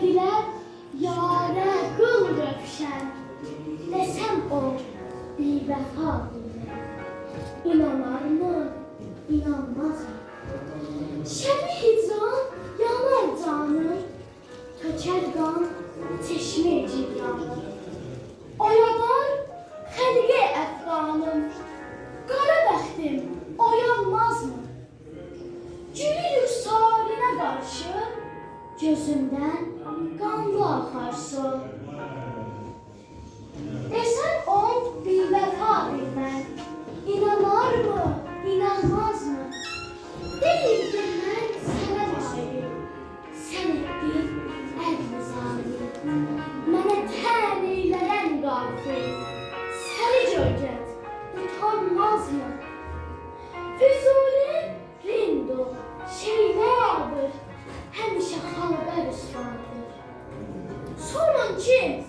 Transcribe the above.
Dediler yâre kıl rövşen. Desem o bir vefa bilir. İnanır mı? İnanmaz mı? Şebi hicran yanar canım. Töker kan çeşme cibranı. Oyadar xəlqi əfqanım. Qara bəxtim oyanmaz mı? Gülür sarinə qarşı, gözümdən qanlı axar su. Desən on bir vəfa bilmən, İnanar mı, inanmaz mı? Deyir ki mən sənə layiq, sən etdin əl zalim. Mənə tən eyləyən qafil, səni görgət utanmaz mı? Füzuli rindo, şeydadır, həmişə xalqa rüsvadır. Sorun ki,